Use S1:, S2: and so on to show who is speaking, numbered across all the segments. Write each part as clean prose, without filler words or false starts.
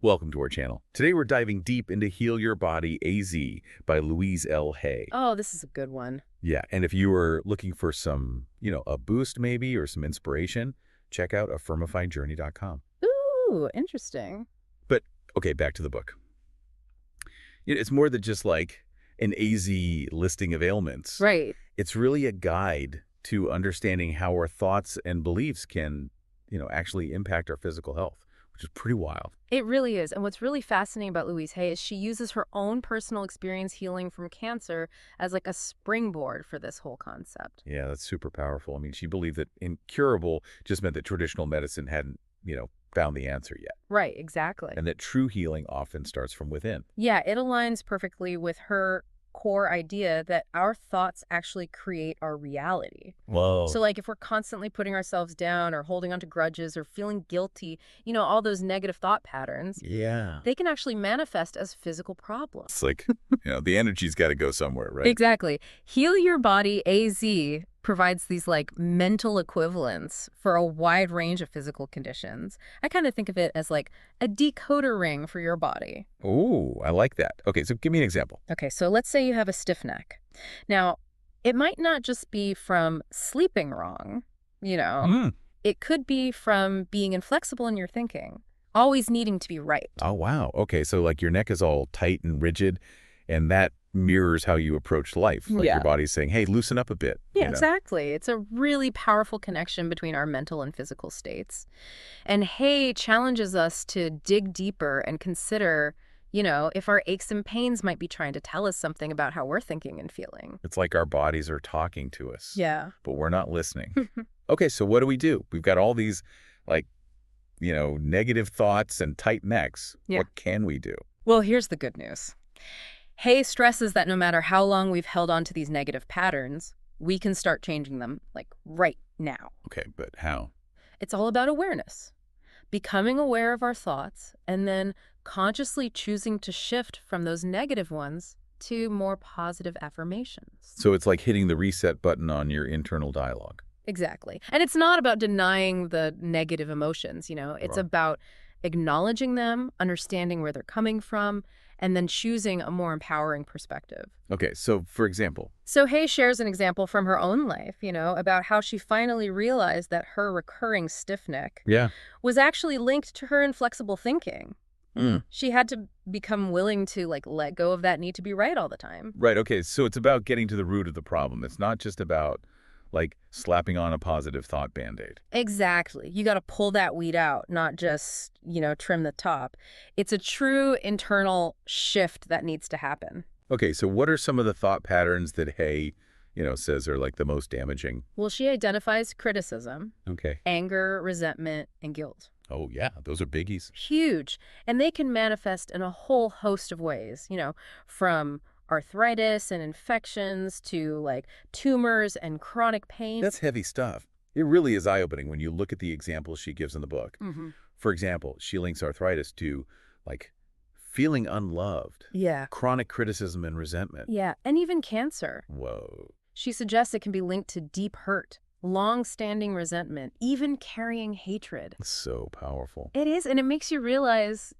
S1: Welcome to our channel. Today we're diving deep into Heal Your Body AZ by Louise L.
S2: Oh, this is a good one.
S1: Yeah, and if you were looking for some, a boost maybe or some inspiration, check out Affirmifyjourney.com.
S2: Ooh, interesting.
S1: But, okay, back to the book. It's more than just like an AZ listing of ailments.
S2: Right.
S1: It's really a guide to understanding how our thoughts and beliefs can, actually impact our physical health, which is pretty wild.
S2: It really is. And what's really fascinating about Louise Hay is she uses her own personal experience healing from cancer as like a springboard for this whole concept.
S1: Yeah, that's super powerful. I mean, she believed that incurable just meant that traditional medicine hadn't, found the answer yet.
S2: Right, exactly.
S1: And that true healing often starts from within.
S2: Yeah, it aligns perfectly with her core idea that our thoughts actually create our reality.
S1: Whoa.
S2: So like if we're constantly putting ourselves down or holding on to grudges or feeling guilty, all those negative thought patterns,
S1: Yeah.
S2: they can actually manifest as physical problems.
S1: It's like, the energy's got to go somewhere, right?
S2: Exactly. Heal Your Body AZ provides these like mental equivalents for a wide range of physical conditions. I kind of think of it as like a decoder ring for your body.
S1: Ooh, I like that. Okay, so give me an example.
S2: Okay, so let's say you have a stiff neck. Now, it might not just be from sleeping wrong, It could be from being inflexible in your thinking, always needing to be right.
S1: Oh, wow. Okay, so like your neck is all tight and rigid, and that mirrors how you approach life. Like your body's saying, hey, loosen up a bit.
S2: Yeah, exactly. It's a really powerful connection between our mental and physical states. And Hay challenges us to dig deeper and consider, if our aches and pains might be trying to tell us something about how we're thinking and feeling.
S1: It's like our bodies are talking to us.
S2: Yeah.
S1: But we're not listening. Okay, so what do? We've got all these, negative thoughts and tight necks.
S2: Yeah.
S1: What can we do?
S2: Well, here's the good news. Hay stresses that no matter how long we've held on to these negative patterns, we can start changing them, like right now.
S1: Okay, but how?
S2: It's all about awareness. Becoming aware of our thoughts and then consciously choosing to shift from those negative ones to more positive affirmations.
S1: So it's like hitting the reset button on your internal dialogue.
S2: Exactly. And it's not about denying the negative emotions, It's
S1: Right.
S2: about acknowledging them, understanding where they're coming from, and then choosing a more empowering perspective.
S1: Okay, so for example.
S2: So Hay shares an example from her own life, about how she finally realized that her recurring stiff neck was actually linked to her inflexible thinking. She had to become willing to let go of that need to be right all the time.
S1: Right, okay, so it's about getting to the root of the problem. It's not just about slapping on a positive thought Band-Aid.
S2: Exactly. You got to pull that weed out, not just, trim the top. It's a true internal shift that needs to happen.
S1: Okay, so what are some of the thought patterns that Hay, says are the most damaging?
S2: Well, she identifies criticism,
S1: Okay.
S2: anger, resentment, and guilt.
S1: Oh, yeah, those are biggies.
S2: Huge. And they can manifest in a whole host of ways, from arthritis and infections to tumors and chronic pain.
S1: That's heavy stuff. It really is eye-opening when you look at the examples she gives in the book.
S2: Mm-hmm.
S1: For example, she links arthritis to feeling unloved.
S2: Yeah.
S1: Chronic criticism and resentment.
S2: Yeah. And even cancer.
S1: Whoa.
S2: She suggests it can be linked to deep hurt, long-standing resentment, even carrying hatred.
S1: So powerful.
S2: It is, and it makes you realize,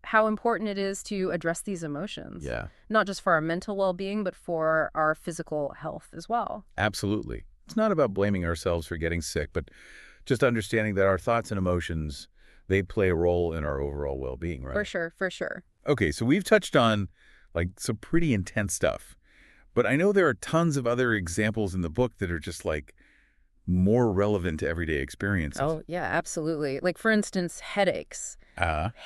S2: how important it is to address these emotions.
S1: Yeah.
S2: Not just for our mental well-being, but for our physical health as well.
S1: Absolutely. It's not about blaming ourselves for getting sick, but just understanding that our thoughts and emotions, they play a role in our overall well-being, right?
S2: For sure, for sure.
S1: Okay, so we've touched on some pretty intense stuff, but I know there are tons of other examples in the book that are just more relevant to everyday experiences.
S2: Oh, yeah, absolutely. For instance, headaches.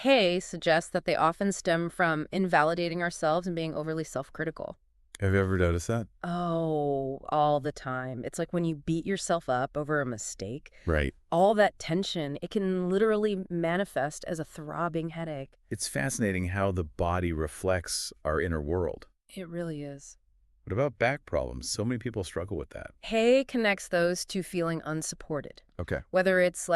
S2: Hay suggests that they often stem from invalidating ourselves and being overly self-critical.
S1: Have you ever noticed that?
S2: Oh, all the time. It's like when you beat yourself up over a mistake.
S1: Right.
S2: All that tension, it can literally manifest as a throbbing headache.
S1: It's fascinating how the body reflects our inner world.
S2: It really is.
S1: What about back problems? So many people struggle with that.
S2: Hay connects those to feeling unsupported.
S1: Okay.
S2: Whether it's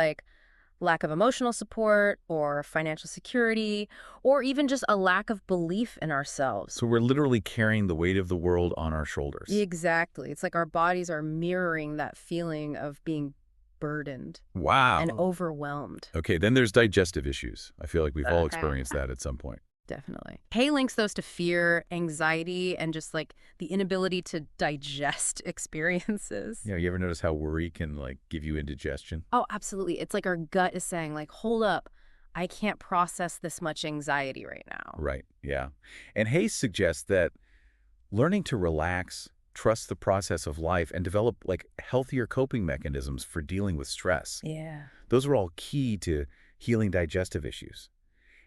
S2: lack of emotional support or financial security, or even just a lack of belief in ourselves.
S1: So we're literally carrying the weight of the world on our shoulders.
S2: Exactly. It's like our bodies are mirroring that feeling of being burdened
S1: Wow.
S2: and overwhelmed.
S1: Okay, then there's digestive issues. I feel like we've all
S2: Okay.
S1: experienced that at some point.
S2: Definitely. Hay links those to fear, anxiety, and just like the inability to digest experiences.
S1: Yeah, you ever notice how worry can like give you indigestion?
S2: Oh, absolutely. It's like our gut is saying, like, hold up, I can't process this much anxiety right now.
S1: Right, yeah. And Hayes suggests that learning to relax, trust the process of life, and develop like healthier coping mechanisms for dealing with stress.
S2: Yeah.
S1: Those are all key to healing digestive issues.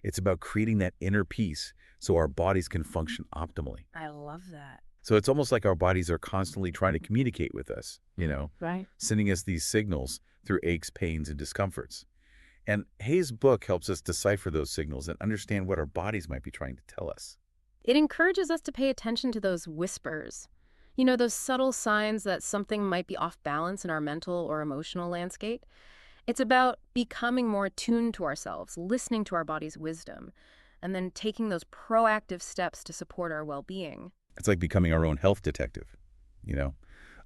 S1: It's about creating that inner peace so our bodies can function optimally.
S2: I love that.
S1: So it's almost like our bodies are constantly trying to communicate with us,
S2: Right.
S1: sending us these signals through aches, pains, and discomforts. And Hayes' book helps us decipher those signals and understand what our bodies might be trying to tell us.
S2: It encourages us to pay attention to those whispers. You know, those subtle signs that something might be off balance in our mental or emotional landscape. It's about becoming more attuned to ourselves, listening to our body's wisdom, and then taking those proactive steps to support our well-being.
S1: It's like becoming our own health detective,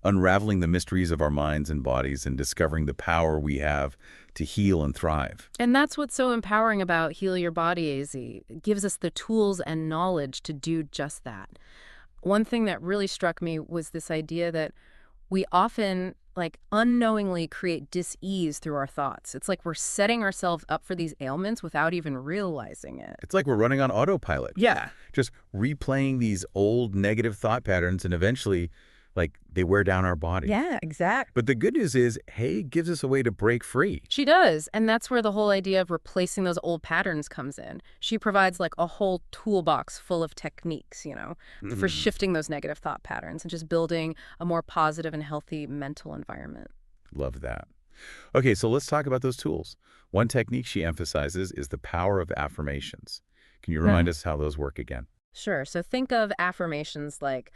S1: unraveling the mysteries of our minds and bodies and discovering the power we have to heal and thrive.
S2: And that's what's so empowering about Heal Your Body, AZ. It gives us the tools and knowledge to do just that. One thing that really struck me was this idea that we often unknowingly create dis-ease through our thoughts. It's like we're setting ourselves up for these ailments without even realizing it.
S1: It's like we're running on autopilot.
S2: Yeah.
S1: Just replaying these old negative thought patterns, and eventually they wear down our body.
S2: Yeah, exactly.
S1: But the good news is, Hay gives us a way to break free.
S2: She does, and that's where the whole idea of replacing those old patterns comes in. She provides a whole toolbox full of techniques, for shifting those negative thought patterns and just building a more positive and healthy mental environment.
S1: Love that. Okay, so let's talk about those tools. One technique she emphasizes is the power of affirmations. Can you remind us how those work again?
S2: Sure. So think of affirmations like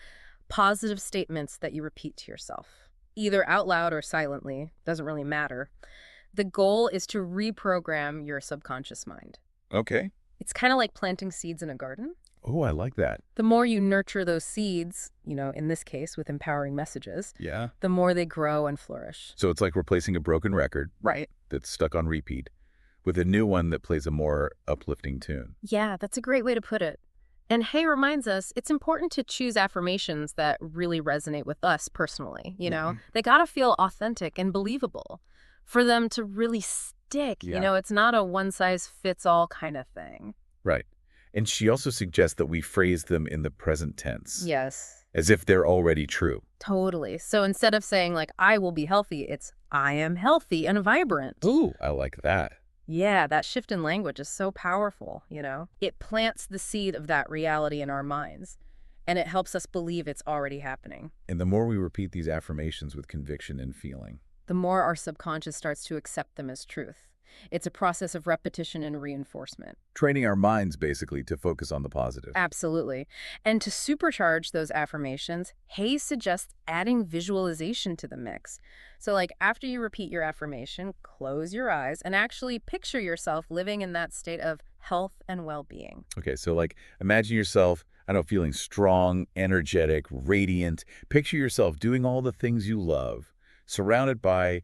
S2: positive statements that you repeat to yourself, either out loud or silently, doesn't really matter. The goal is to reprogram your subconscious mind.
S1: Okay.
S2: It's kind of like planting seeds in a garden.
S1: Oh, I like that.
S2: The more you nurture those seeds, in this case with empowering messages,
S1: Yeah.
S2: the more they grow and flourish.
S1: So it's like replacing a broken record
S2: Right.
S1: that's stuck on repeat with a new one that plays a more uplifting tune.
S2: Yeah, that's a great way to put it. And Hay reminds us it's important to choose affirmations that really resonate with us personally, They got to feel authentic and believable for them to really stick.
S1: Yeah.
S2: It's not a one-size-fits-all kind of thing.
S1: Right. And she also suggests that we phrase them in the present tense.
S2: Yes.
S1: As if they're already true.
S2: Totally. So instead of saying I will be healthy, it's I am healthy and vibrant.
S1: Ooh, I like that.
S2: Yeah, that shift in language is so powerful, It plants the seed of that reality in our minds, and it helps us believe it's already happening.
S1: And the more we repeat these affirmations with conviction and feeling,
S2: the more our subconscious starts to accept them as truth. It's a process of repetition and reinforcement.
S1: training our minds basically to focus on the positive.
S2: Absolutely. And to supercharge those affirmations, Hayes suggests adding visualization to the mix. So after you repeat your affirmation, close your eyes and actually picture yourself living in that state of health and well-being.
S1: Okay, so imagine yourself, feeling strong, energetic, radiant. Picture yourself doing all the things you love, surrounded by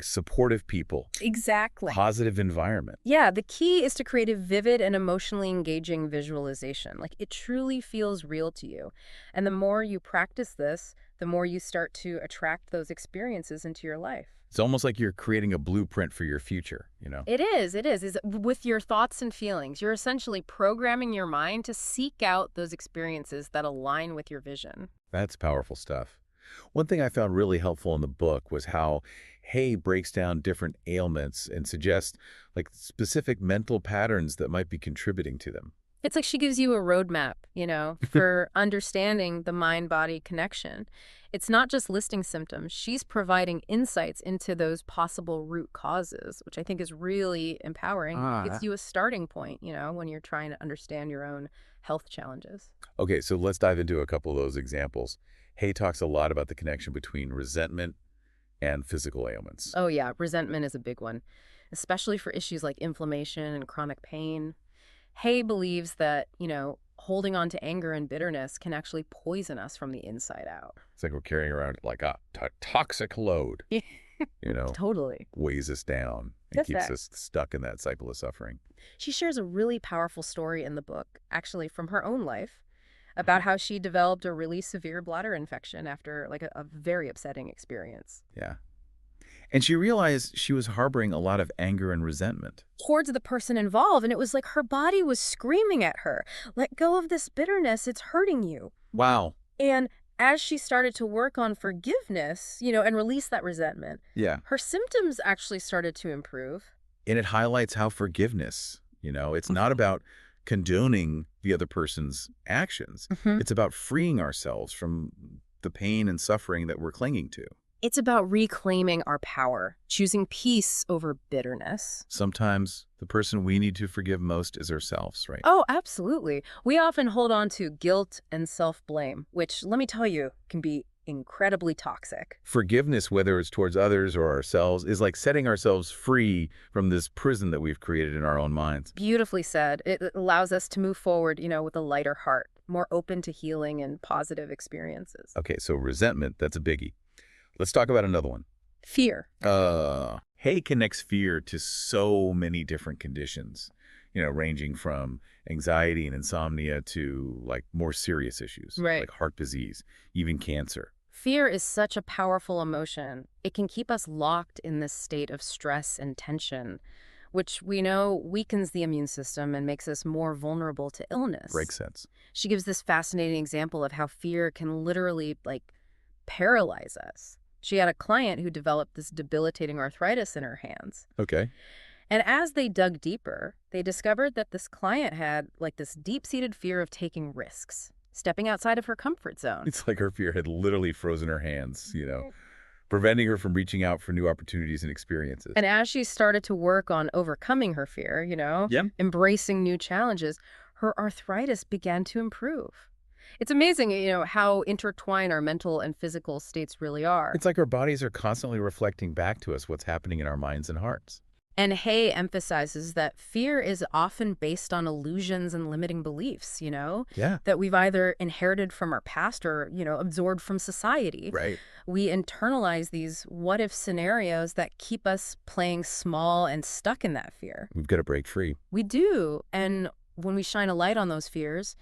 S1: supportive people.
S2: Exactly.
S1: Positive environment.
S2: Yeah, the key is to create a vivid and emotionally engaging visualization. It truly feels real to you. And the more you practice this, the more you start to attract those experiences into your life.
S1: It's almost like you're creating a blueprint for your future,
S2: It is. With your thoughts and feelings, you're essentially programming your mind to seek out those experiences that align with your vision.
S1: That's powerful stuff. One thing I found really helpful in the book was how Hay breaks down different ailments and suggests specific mental patterns that might be contributing to them.
S2: It's like she gives you a roadmap, for understanding the mind-body connection. It's not just listing symptoms. She's providing insights into those possible root causes, which I think is really empowering. Gives you a starting point, when you're trying to understand your own health challenges.
S1: Okay, so let's dive into a couple of those examples. Hay talks a lot about the connection between resentment and physical ailments.
S2: Oh, yeah. Resentment is a big one, especially for issues like inflammation and chronic pain. Hay believes that, holding on to anger and bitterness can actually poison us from the inside out.
S1: It's like we're carrying around a toxic load.
S2: Totally.
S1: weighs us down and
S2: Just
S1: keeps
S2: that.
S1: us stuck in that cycle of suffering.
S2: She shares a really powerful story in the book, actually from her own life, about how she developed a really severe bladder infection after like a very upsetting experience.
S1: Yeah. And she realized she was harboring a lot of anger and resentment.
S2: Towards the person involved, and it was like her body was screaming at her, let go of this bitterness, it's hurting you.
S1: Wow.
S2: And as she started to work on forgiveness, and release that resentment,
S1: Yeah.
S2: her symptoms actually started to improve.
S1: And it highlights how forgiveness, it's not about condoning the other person's actions.
S2: Mhm.
S1: It's about freeing ourselves from the pain and suffering that we're clinging to.
S2: It's about reclaiming our power, choosing peace over bitterness.
S1: Sometimes the person we need to forgive most is ourselves, right?
S2: Oh, absolutely. We often hold on to guilt and self-blame, which, let me tell you, can be incredibly toxic.
S1: Forgiveness, whether it's towards others or ourselves, is like setting ourselves free from this prison that we've created in our own minds.
S2: Beautifully said. It allows us to move forward, with a lighter heart, more open to healing and positive experiences.
S1: Okay, so resentment, that's a biggie. Let's talk about another one.
S2: Fear.
S1: Hay connects fear to so many different conditions, ranging from anxiety and insomnia to like more serious issues,
S2: Right.
S1: like heart disease, even cancer.
S2: Fear is such a powerful emotion. It can keep us locked in this state of stress and tension, which we know weakens the immune system and makes us more vulnerable to illness.
S1: Breaks sense.
S2: She gives this fascinating example of how fear can literally, paralyze us. She had a client who developed this debilitating arthritis in her hands.
S1: Okay.
S2: And as they dug deeper, they discovered that this client had, this deep-seated fear of taking risks, stepping outside of her comfort zone.
S1: It's like her fear had literally frozen her hands, preventing her from reaching out for new opportunities and experiences.
S2: And as she started to work on overcoming her fear, embracing new challenges, her arthritis began to improve. It's amazing, how intertwined our mental and physical states really are.
S1: It's like our bodies are constantly reflecting back to us what's happening in our minds and hearts.
S2: And Hay emphasizes that fear is often based on illusions and limiting beliefs,
S1: Yeah.
S2: that we've either inherited from our past or, absorbed from society.
S1: Right.
S2: We internalize these what-if scenarios that keep us playing small and stuck in that fear.
S1: We've got to break free.
S2: We do. And when we shine a light on those fears,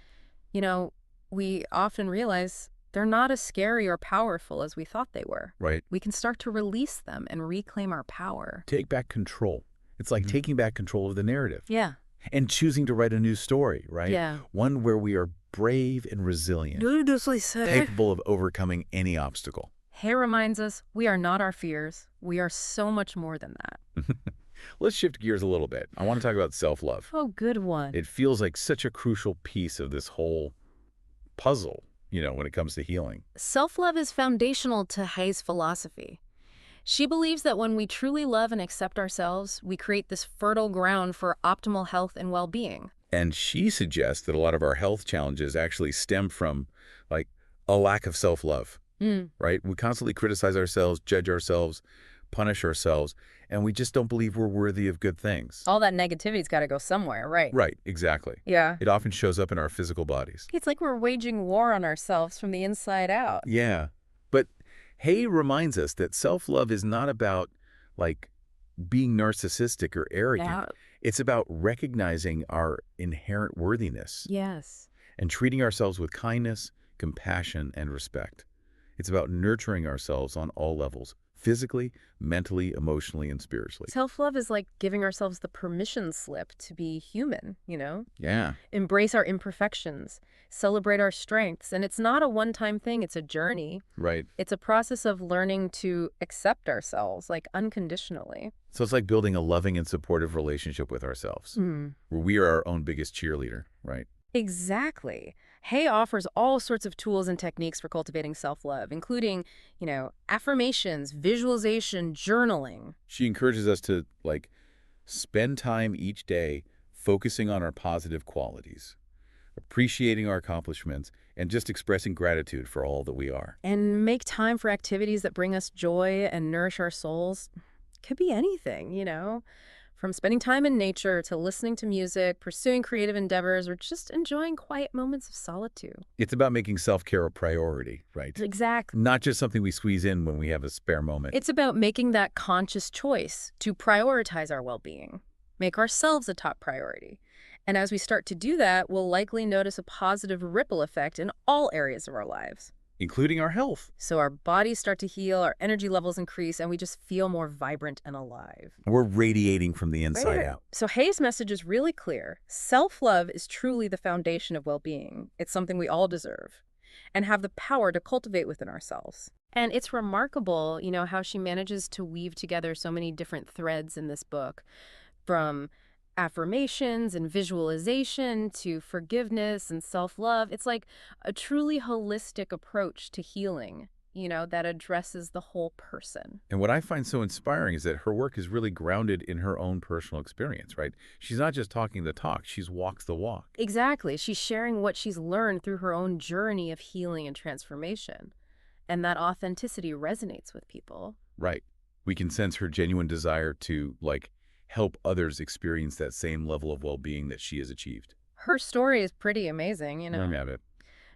S2: we often realize they're not as scary or powerful as we thought they were.
S1: Right.
S2: We can start to release them and reclaim our power.
S1: Take back control. It's like taking back control of the narrative.
S2: Yeah.
S1: And choosing to write a new story, right?
S2: Yeah.
S1: One where we are brave and resilient, capable of overcoming any obstacle.
S2: Hay reminds us we are not our fears. We are so much more than that.
S1: Let's shift gears a little bit. I want to talk about self-love.
S2: Oh, good one.
S1: It feels like such a crucial piece of this whole puzzle, when it comes to healing.
S2: Self-love is foundational to Hay's philosophy. She believes that when we truly love and accept ourselves, we create this fertile ground for optimal health and well-being.
S1: And she suggests that a lot of our health challenges actually stem from, a lack of self-love, right? We constantly criticize ourselves, judge ourselves, punish ourselves, and we just don't believe we're worthy of good things.
S2: All that negativity's got to go somewhere, right?
S1: Right, exactly.
S2: Yeah.
S1: It often shows up in our physical bodies.
S2: It's like we're waging war on ourselves from the inside out.
S1: Yeah. But Hay reminds us that self-love is not about, being narcissistic or arrogant.
S2: Yeah.
S1: It's about recognizing our inherent worthiness.
S2: Yes.
S1: And treating ourselves with kindness, compassion, and respect. It's about nurturing ourselves on all levels, physically, mentally, emotionally, and spiritually.
S2: Self-love is like giving ourselves the permission slip to be human,
S1: Yeah.
S2: Embrace our imperfections, celebrate our strengths. And it's not a one-time thing, it's a journey.
S1: Right.
S2: It's a process of learning to accept ourselves, unconditionally.
S1: So it's like building a loving and supportive relationship with ourselves, where we are our own biggest cheerleader, right?
S2: Exactly. Hay offers all sorts of tools and techniques for cultivating self-love, including, affirmations, visualization, journaling.
S1: She encourages us to, spend time each day focusing on our positive qualities, appreciating our accomplishments, and just expressing gratitude for all that we are.
S2: And make time for activities that bring us joy and nourish our souls. Could be anything, From spending time in nature to listening to music, pursuing creative endeavors, or just enjoying quiet moments of solitude.
S1: It's about making self-care a priority, right?
S2: Exactly.
S1: Not just something we squeeze in when we have a spare moment.
S2: It's about making that conscious choice to prioritize our well-being, make ourselves a top priority. And as we start to do that, we'll likely notice a positive ripple effect in all areas of our lives.
S1: Including our health.
S2: So our bodies start to heal, our energy levels increase, and we just feel more vibrant and alive.
S1: We're radiating from the inside out.
S2: So Hayes' message is really clear. Self-love is truly the foundation of well-being. It's something we all deserve and have the power to cultivate within ourselves. And it's remarkable, how she manages to weave together so many different threads in this book, from affirmations and visualization to forgiveness and self-love. It's like a truly holistic approach to healing, that addresses the whole person.
S1: And what I find so inspiring is that her work is really grounded in her own personal experience, right? She's not just talking the talk, she's walks the walk.
S2: Exactly. She's sharing what she's learned through her own journey of healing and transformation. And that authenticity resonates with people.
S1: Right. We can sense her genuine desire to, help others experience that same level of well-being that she has achieved.
S2: Her story is pretty amazing,
S1: Let me have it.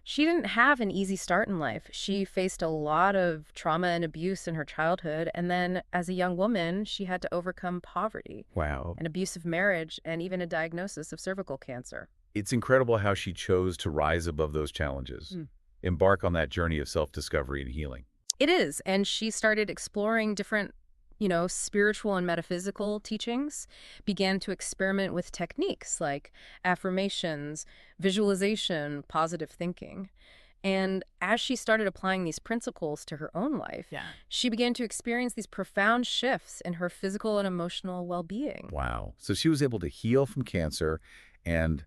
S2: She didn't have an easy start in life. She faced a lot of trauma and abuse in her childhood, and then as a young woman, she had to overcome poverty.
S1: Wow.
S2: An abusive marriage, and even a diagnosis of cervical cancer.
S1: It's incredible how she chose to rise above those challenges, embark on that journey of self-discovery and healing.
S2: It is, and she started exploring different spiritual and metaphysical teachings, began to experiment with techniques like affirmations, visualization, positive thinking. And as she started applying these principles to her own life, she began to experience these profound shifts in her physical and emotional well-being.
S1: Wow. So she was able to heal from cancer and,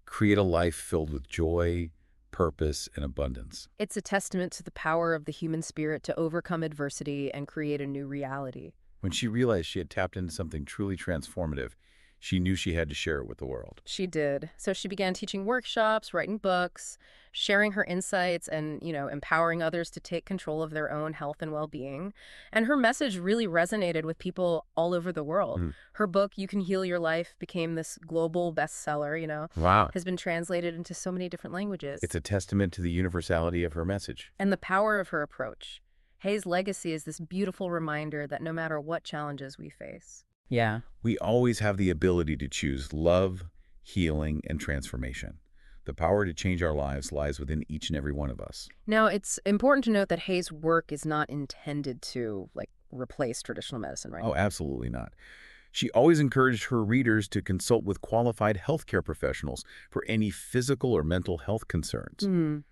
S1: create a life filled with joy, purpose, and abundance.
S2: It's a testament to the power of the human spirit to overcome adversity and create a new reality.
S1: When she realized she had tapped into something truly transformative, she knew she had to share it with the world.
S2: She did. So she began teaching workshops, writing books, sharing her insights, and, empowering others to take control of their own health and well-being. And her message really resonated with people all over the world. Her book, You Can Heal Your Life, became this global bestseller,
S1: Wow.
S2: has been translated into so many different languages.
S1: It's a testament to the universality of her message.
S2: And the power of her approach. Hayes' legacy is this beautiful reminder that no matter what challenges we face,
S1: we always have the ability to choose love, healing, and transformation. The power to change our lives lies within each and every one of us.
S2: Now, it's important to note that Hayes' work is not intended to, replace traditional medicine, right?
S1: Oh, absolutely not. She always encouraged her readers to consult with qualified healthcare professionals for any physical or mental health concerns.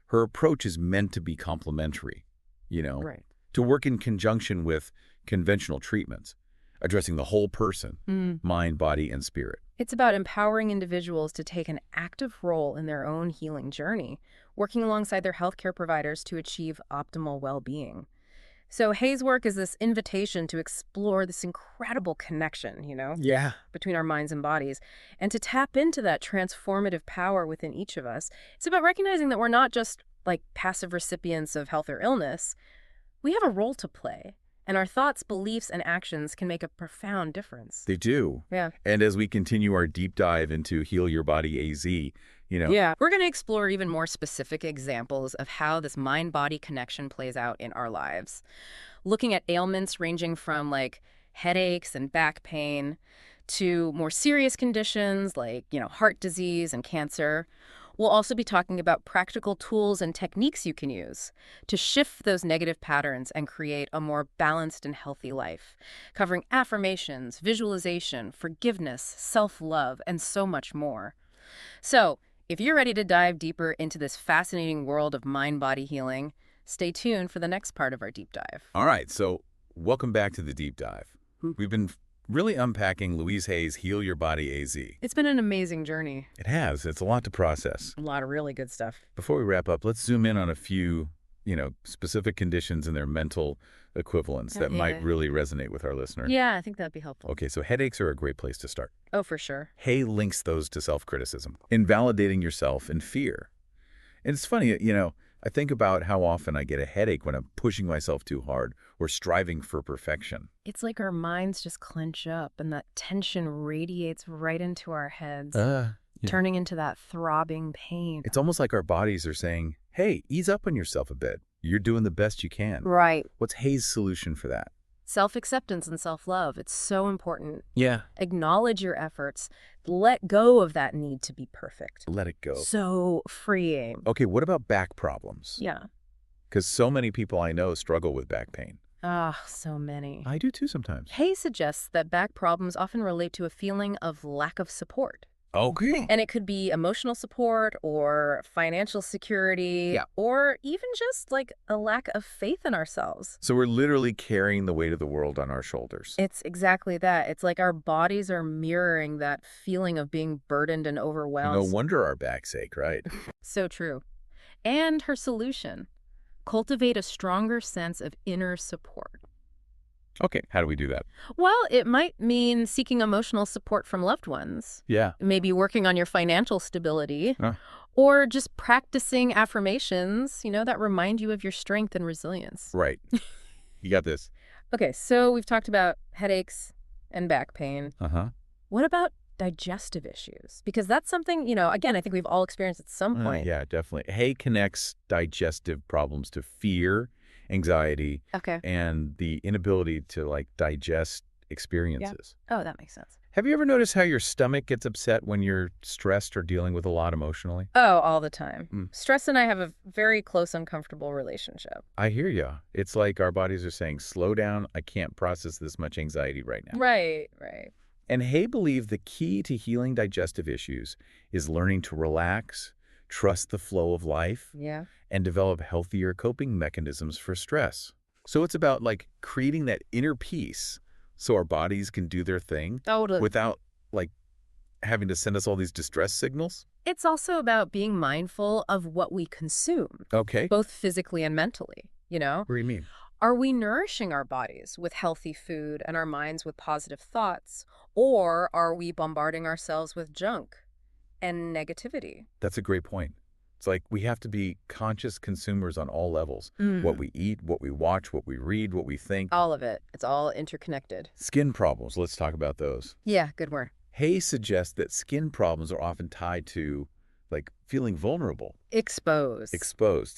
S1: Her approach is meant to be complementary,
S2: Right.
S1: to work in conjunction with conventional treatments, addressing the whole person, mind, body, and spirit.
S2: It's about empowering individuals to take an active role in their own healing journey, working alongside their healthcare providers to achieve optimal well-being. So Hayes' work is this invitation to explore this incredible connection, between our minds and bodies, and to tap into that transformative power within each of us. It's about recognizing that we're not just passive recipients of health or illness. We have a role to play. And our thoughts, beliefs, and actions can make a profound difference.
S1: They do.
S2: Yeah.
S1: And as we continue our deep dive into Heal Your Body AZ,
S2: we're going to explore even more specific examples of how this mind-body connection plays out in our lives. Looking at ailments ranging from headaches and back pain to more serious conditions like, heart disease and cancer. We'll also be talking about practical tools and techniques you can use to shift those negative patterns and create a more balanced and healthy life, covering affirmations, visualization, forgiveness, self-love, and so much more. So, if you're ready to dive deeper into this fascinating world of mind-body healing, stay tuned for the next part of our deep dive.
S1: All right, so welcome back to the deep dive. We've been really unpacking Louise Hay's Heal Your Body AZ.
S2: It's been an amazing journey.
S1: It has. It's a lot to process.
S2: A lot of really good stuff.
S1: Before we wrap up, let's zoom in on a few, specific conditions and their mental equivalents that might really resonate with our listener.
S2: Yeah, I think that'd be helpful.
S1: Okay, so headaches are a great place to start.
S2: Oh, for sure.
S1: Hay links those to self-criticism, invalidating yourself and fear. And it's funny, I think about how often I get a headache when I'm pushing myself too hard or striving for perfection.
S2: It's like our minds just clench up and that tension radiates right into our heads,
S1: Yeah.
S2: turning into that throbbing pain.
S1: It's almost like our bodies are saying, hey, ease up on yourself a bit. You're doing the best you can.
S2: Right.
S1: What's Hayes' solution for that?
S2: Self-acceptance and self-love. It's so important.
S1: Yeah.
S2: Acknowledge your efforts. Let go of that need to be perfect.
S1: Let it go.
S2: So freeing.
S1: Okay, what about back problems?
S2: Yeah.
S1: Because so many people I know struggle with back pain.
S2: Ah, so many.
S1: I do too sometimes.
S2: Hay suggests that back problems often relate to a feeling of lack of support.
S1: Okay.
S2: And it could be emotional support or financial security, or even just like a lack of faith in ourselves.
S1: So we're literally carrying the weight of the world on our shoulders.
S2: It's exactly that. It's like our bodies are mirroring that feeling of being burdened and overwhelmed.
S1: No wonder our backs ache, right?
S2: So true. And her solution: cultivate a stronger sense of inner support.
S1: Okay, how do we do that?
S2: Well, it might mean seeking emotional support from loved ones.
S1: Yeah.
S2: Maybe working on your financial stability. Or just practicing affirmations, that remind you of your strength and resilience.
S1: Right. You got this.
S2: Okay, so we've talked about headaches and back pain. What about digestive issues? Because that's something, again, I think we've all experienced at some point.
S1: Yeah, definitely. Hay connects digestive problems to fear, anxiety, and the inability to digest experiences.
S2: Yeah. Oh, that makes sense.
S1: Have you ever noticed how your stomach gets upset when you're stressed or dealing with a lot emotionally?
S2: Oh, all the time. Stress and I have a very close, uncomfortable relationship.
S1: I hear you. It's like our bodies are saying, slow down. I can't process this much anxiety right now.
S2: Right.
S1: And Hay believed the key to healing digestive issues is learning to relax, trust the flow of life, and develop healthier coping mechanisms for stress. So it's about creating that inner peace so our bodies can do their thing without having to send us all these distress signals.
S2: It's also about being mindful of what we consume.
S1: Okay.
S2: Both physically and mentally,
S1: What do you mean?
S2: Are we nourishing our bodies with healthy food and our minds with positive thoughts? Or are we bombarding ourselves with junk and negativity?
S1: That's a great point. It's like we have to be conscious consumers on all levels. What we eat, what we watch, what we read, what we think.
S2: All of it. It's all interconnected.
S1: Skin problems. Let's talk about those.
S2: Yeah, good word.
S1: Hay suggests that skin problems are often tied to feeling vulnerable.
S2: Exposed,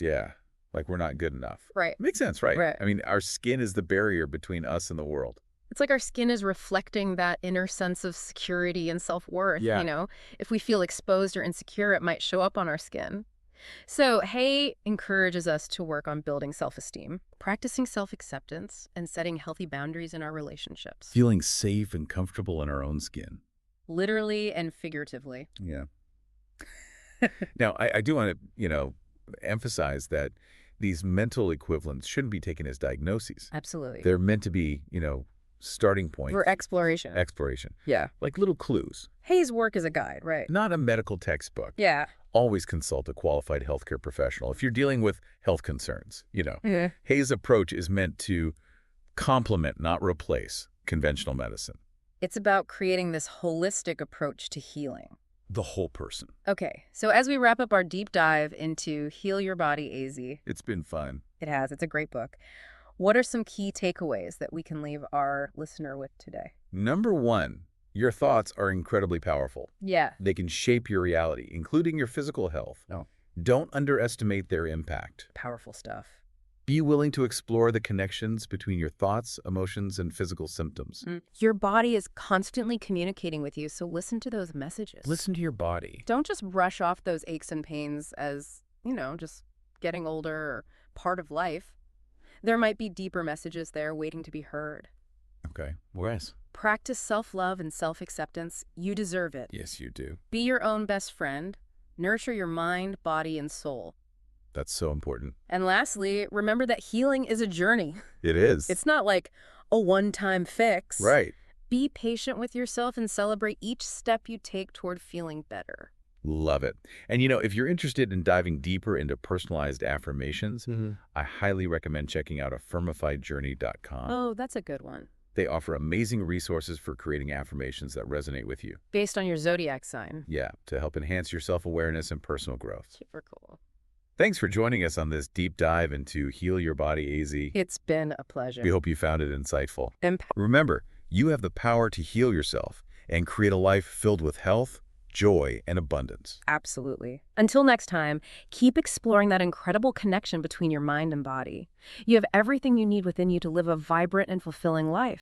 S1: yeah. Like we're not good enough.
S2: Right.
S1: Makes sense, right?
S2: Right.
S1: I mean, our skin is the barrier between us and the world.
S2: It's like our skin is reflecting that inner sense of security and self-worth.
S1: Yeah.
S2: If we feel exposed or insecure, it might show up on our skin. So Hay encourages us to work on building self-esteem, practicing self-acceptance, and setting healthy boundaries in our relationships.
S1: Feeling safe and comfortable in our own skin.
S2: Literally and figuratively.
S1: Yeah. Now, I do want to, emphasize that these mental equivalents shouldn't be taken as diagnoses.
S2: Absolutely.
S1: They're meant to be, starting points.
S2: For exploration. Yeah.
S1: Like little clues.
S2: Hay's work is a guide, right?
S1: Not a medical textbook.
S2: Yeah.
S1: Always consult a qualified healthcare professional if you're dealing with health concerns, Hay's approach is meant to complement, not replace, conventional medicine.
S2: It's about creating this holistic approach to healing.
S1: The whole person.
S2: Okay, so as we wrap up our deep dive into Heal Your Body AZ.
S1: It's been fun.
S2: It has. It's a great book. What are some key takeaways that we can leave our listener with today?
S1: Number one, your thoughts are incredibly powerful.
S2: Yeah.
S1: They can shape your reality, including your physical health.
S2: No.
S1: Don't underestimate their impact.
S2: Powerful stuff.
S1: Be willing to explore the connections between your thoughts, emotions, and physical symptoms.
S2: Your body is constantly communicating with you, so listen to those messages.
S1: Listen to your body.
S2: Don't just brush off those aches and pains as, just getting older or part of life. There might be deeper messages there waiting to be heard.
S1: Okay. Whereas?
S2: Practice self-love and self-acceptance. You deserve it.
S1: Yes, you do.
S2: Be your own best friend. Nurture your mind, body, and soul.
S1: That's so important.
S2: And lastly, remember that healing is a journey.
S1: It is.
S2: It's not like a one-time fix.
S1: Right.
S2: Be patient with yourself and celebrate each step you take toward feeling better.
S1: Love it. And if you're interested in diving deeper into personalized affirmations, I highly recommend checking out Affirmifyjourney.com.
S2: Oh, that's a good one.
S1: They offer amazing resources for creating affirmations that resonate with you.
S2: Based on your zodiac sign.
S1: Yeah, to help enhance your self-awareness and personal growth.
S2: Super cool.
S1: Thanks for joining us on this deep dive into Heal Your Body AZ.
S2: It's been a pleasure.
S1: We hope you found it insightful. Remember, you have the power to heal yourself and create a life filled with health, joy, and abundance.
S2: Absolutely. Until next time, keep exploring that incredible connection between your mind and body. You have everything you need within you to live a vibrant and fulfilling life.